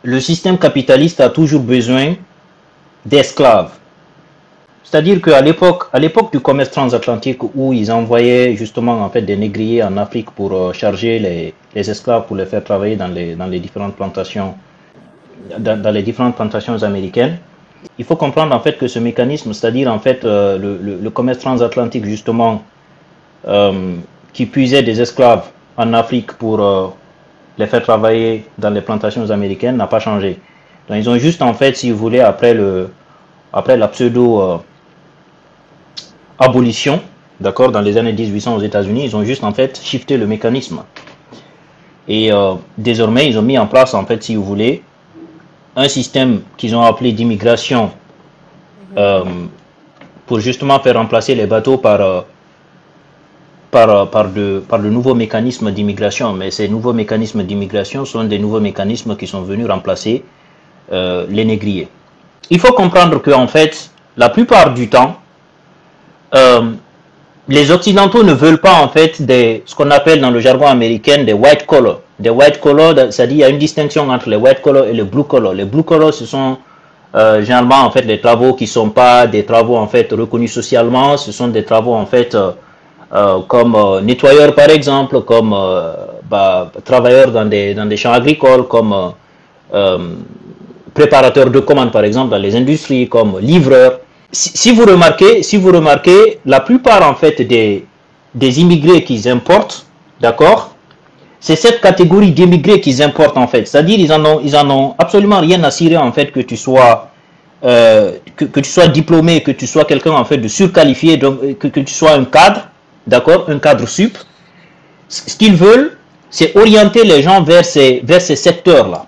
le système capitaliste a toujours besoin d'esclaves. C'est-à-dire qu'à l'époque du commerce transatlantique où ils envoyaient justement en fait des négriers en Afrique pour charger les esclaves pour les faire travailler dans les différentes plantations, dans les différentes plantations américaines, il faut comprendre en fait que ce mécanisme, c'est-à-dire en fait le commerce transatlantique justement qui puisait des esclaves en Afrique pour les faire travailler dans les plantations américaines n'a pas changé. Donc ils ont juste en fait, si vous voulez, après la pseudo abolition, d'accord, dans les années 1800 aux États-Unis, ils ont juste en fait shifté le mécanisme. Et désormais, ils ont mis en place en fait, si vous voulez, un système qu'ils ont appelé d'immigration pour justement faire remplacer les bateaux par de nouveaux mécanismes d'immigration. Mais ces nouveaux mécanismes d'immigration sont des nouveaux mécanismes qui sont venus remplacer les négriers. Il faut comprendre que en fait, la plupart du temps, les Occidentaux ne veulent pas en fait ce qu'on appelle dans le jargon américain des white collars. Des white collars, c'est-à-dire il y a une distinction entre les white collars et les blue collars. Les blue collars, ce sont généralement en fait les travaux qui ne sont pas des travaux en fait reconnus socialement. Ce sont des travaux en fait comme nettoyeurs par exemple, comme travailleurs dans des champs agricoles, comme préparateurs de commandes par exemple dans les industries, comme livreurs. Si vous remarquez, la plupart en fait des immigrés qu'ils importent, d'accord, c'est cette catégorie d'immigrés qu'ils importent en fait. C'est-à-dire ils en ont absolument rien à cirer en fait que tu sois que tu sois diplômé, que tu sois quelqu'un en fait de surqualifié, donc que tu sois un cadre, d'accord, un cadre sup. Ce qu'ils veulent, c'est orienter les gens vers ces secteurs-là.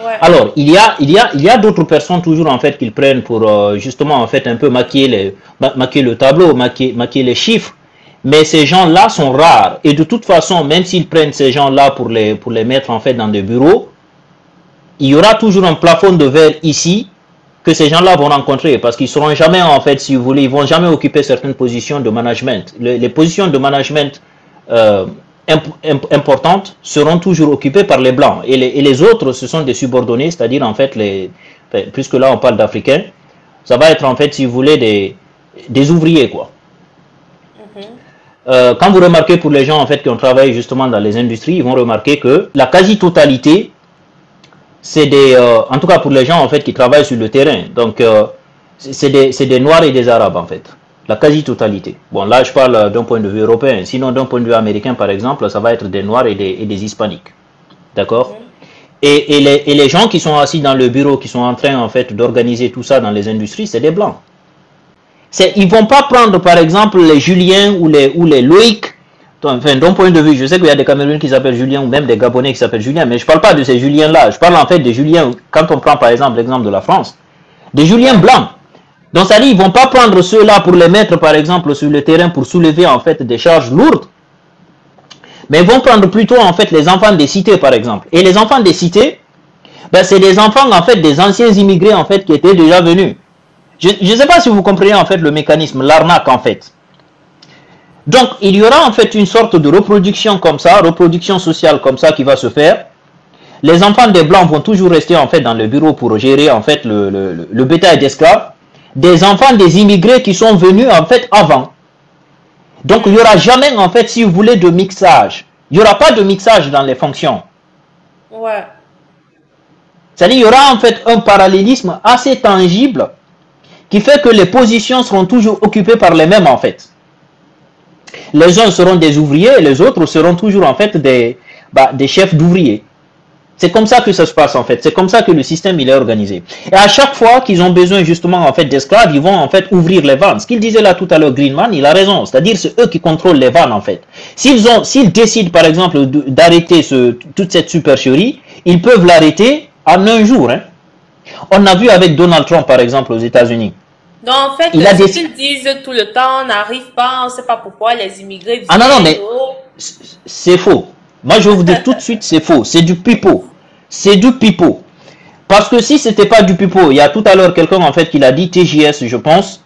Ouais. Alors, il y a d'autres personnes toujours en fait qu'ils prennent pour justement en fait un peu maquiller le tableau, maquiller les chiffres. Mais ces gens-là sont rares. Et de toute façon, même s'ils prennent ces gens-là pour les mettre en fait dans des bureaux, il y aura toujours un plafond de verre ici que ces gens-là vont rencontrer. Parce qu'ils ne seront jamais en fait, si vous voulez, ils vont jamais occuper certaines positions de management. Les positions de management importantes seront toujours occupées par les blancs. Et les autres, ce sont des subordonnés, c'est-à-dire en fait, puisque là on parle d'Africains, ça va être en fait, si vous voulez, des ouvriers, quoi. Quand vous remarquez pour les gens en fait qui ont travaillé justement dans les industries, ils vont remarquer que la quasi-totalité, c'est en tout cas pour les gens en fait qui travaillent sur le terrain, donc c'est des Noirs et des Arabes en fait, la quasi-totalité. Bon là je parle d'un point de vue européen, sinon d'un point de vue américain par exemple, ça va être des Noirs et des Hispaniques, d'accord. Et les gens qui sont assis dans le bureau, qui sont en train en fait d'organiser tout ça dans les industries, c'est des Blancs. Ils ne vont pas prendre par exemple les Juliens ou les Loïc. Enfin, d'un point de vue, je sais qu'il y a des Camerounais qui s'appellent Julien ou même des Gabonais qui s'appellent Julien, mais je ne parle pas de ces Juliens-là. Je parle en fait des Juliens, quand on prend par exemple l'exemple de la France, des Juliens blancs. Donc ça dit, ils ne vont pas prendre ceux-là pour les mettre par exemple sur le terrain pour soulever en fait des charges lourdes, mais ils vont prendre plutôt en fait les enfants des cités par exemple. Et les enfants des cités, ben, c'est des enfants en fait des anciens immigrés en fait qui étaient déjà venus. Je ne sais pas si vous comprenez en fait le mécanisme, l'arnaque en fait. Donc il y aura en fait une sorte de reproduction comme ça, reproduction sociale comme ça qui va se faire. Les enfants des blancs vont toujours rester en fait dans le bureau pour gérer en fait le bétail d'esclaves. Des enfants des immigrés qui sont venus en fait avant. Donc il n'y aura jamais en fait, si vous voulez, de mixage. Il n'y aura pas de mixage dans les fonctions. Ouais. C'est-à-dire il y aura en fait un parallélisme assez tangible qui fait que les positions seront toujours occupées par les mêmes en fait. Les uns seront des ouvriers et les autres seront toujours en fait des chefs d'ouvriers. C'est comme ça que ça se passe en fait. C'est comme ça que le système il est organisé. Et à chaque fois qu'ils ont besoin justement en fait d'esclaves, ils vont en fait ouvrir les vannes. Ce qu'il disait là tout à l'heure Greenman, il a raison. C'est-à-dire c'est eux qui contrôlent les vannes en fait. S'ils décident par exemple d'arrêter toute cette supercherie, ils peuvent l'arrêter en un jour. Hein. On a vu avec Donald Trump par exemple aux États-Unis. Donc en fait, ce qu'ils disent tout le temps, on n'arrive pas, on ne sait pas pourquoi les immigrés viennent. Ah non, mais c'est faux. Moi je vais vous dire tout de suite, c'est faux. C'est du pipeau. C'est du pipeau. Parce que si ce n'était pas du pipeau, il y a tout à l'heure quelqu'un en fait qui l'a dit, TJS je pense,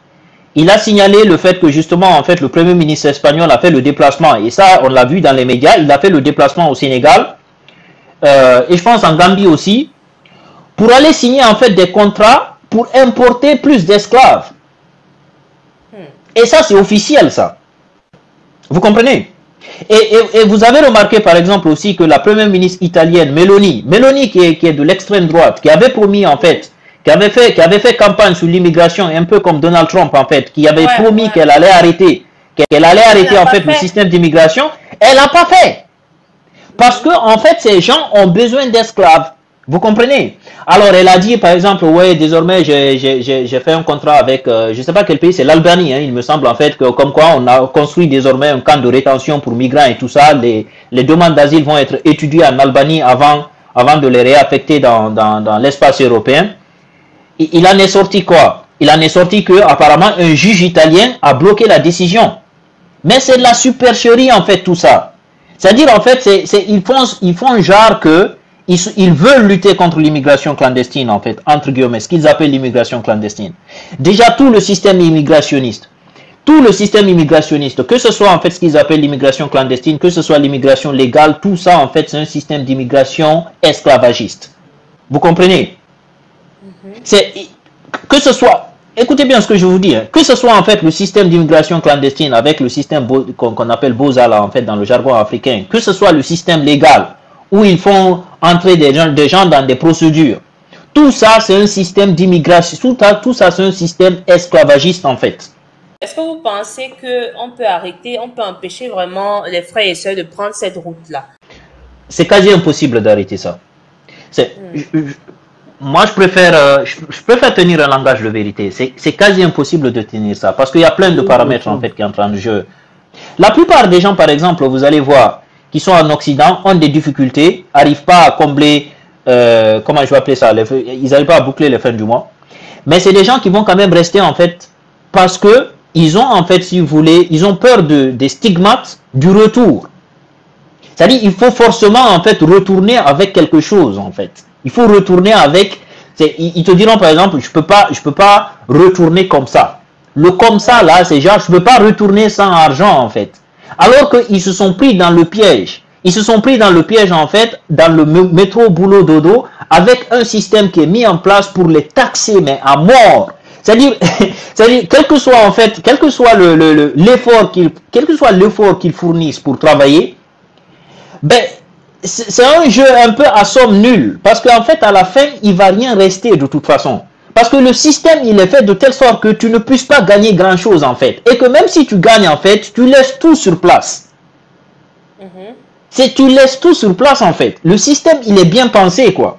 il a signalé le fait que justement en fait le premier ministre espagnol a fait le déplacement. Et ça on l'a vu dans les médias, il a fait le déplacement au Sénégal et je pense en Gambie aussi pour aller signer en fait des contrats pour importer plus d'esclaves. Et ça, c'est officiel, ça. Vous comprenez? Et vous avez remarqué, par exemple, aussi que la première ministre italienne, Meloni qui est de l'extrême droite, qui avait promis, en fait, qui avait fait campagne sur l'immigration, un peu comme Donald Trump, en fait, qui avait promis qu'elle allait arrêter, en fait, le système d'immigration, elle n'a pas fait. Parce que, en fait, ces gens ont besoin d'esclaves. Vous comprenez? Alors, elle a dit, par exemple, ouais, désormais, j'ai fait un contrat avec, je ne sais pas quel pays, c'est l'Albanie, hein, il me semble, en fait, que comme quoi on a construit désormais un camp de rétention pour migrants et tout ça. Les demandes d'asile vont être étudiées en Albanie avant de les réaffecter dans l'espace européen. Et il en est sorti quoi? Il en est sorti que, apparemment, un juge italien a bloqué la décision. Mais c'est de la supercherie, en fait, tout ça. C'est-à-dire, en fait, ils font genre que ils veulent lutter contre l'immigration clandestine, en fait, entre guillemets, ce qu'ils appellent l'immigration clandestine. Déjà, tout le système immigrationniste, que ce soit en fait ce qu'ils appellent l'immigration clandestine, que ce soit l'immigration légale, tout ça, en fait, c'est un système d'immigration esclavagiste. Vous comprenez? Que ce soit, écoutez bien ce que je vous dis, hein, que ce soit en fait le système d'immigration clandestine avec le système qu'on appelle Bozala, en fait, dans le jargon africain, que ce soit le système légal, où ils font entrer des gens dans des procédures. Tout ça, c'est un système d'immigration. Tout ça, c'est un système esclavagiste, en fait. Est-ce que vous pensez qu'on peut arrêter, on peut empêcher vraiment les frères et sœurs de prendre cette route-là? C'est quasi impossible d'arrêter ça. Moi, je préfère tenir un langage de vérité. C'est quasi impossible de tenir ça. Parce qu'il y a plein de paramètres, en fait, qui entrent en jeu. La plupart des gens, par exemple, vous allez voir, qui sont en Occident, ont des difficultés, n'arrivent pas à combler, comment je vais appeler ça, ils n'arrivent pas à boucler les fins du mois. Mais c'est des gens qui vont quand même rester, en fait, parce que ils ont, en fait, si vous voulez, ils ont peur des stigmates du retour. C'est-à-dire, il faut forcément, en fait, retourner avec quelque chose, en fait. Il faut retourner avec, ils te diront, par exemple, je peux pas retourner comme ça. Le comme ça, là, c'est genre, je peux pas retourner sans argent, en fait. Alors qu'ils se sont pris dans le piège. Ils se sont pris dans le piège, en fait, dans le métro boulot dodo, avec un système qui est mis en place pour les taxer, mais à mort. C'est-à-dire, quel que soit, en fait, quel que soit l'effort qu'ils fournissent pour travailler, ben, c'est un jeu un peu à somme nulle. Parce qu'en fait, à la fin, il va rien rester de toute façon. Parce que le système, il est fait de telle sorte que tu ne puisses pas gagner grand-chose, en fait. Et que même si tu gagnes, en fait, tu laisses tout sur place. Tu laisses tout sur place, en fait. Le système, il est bien pensé, quoi.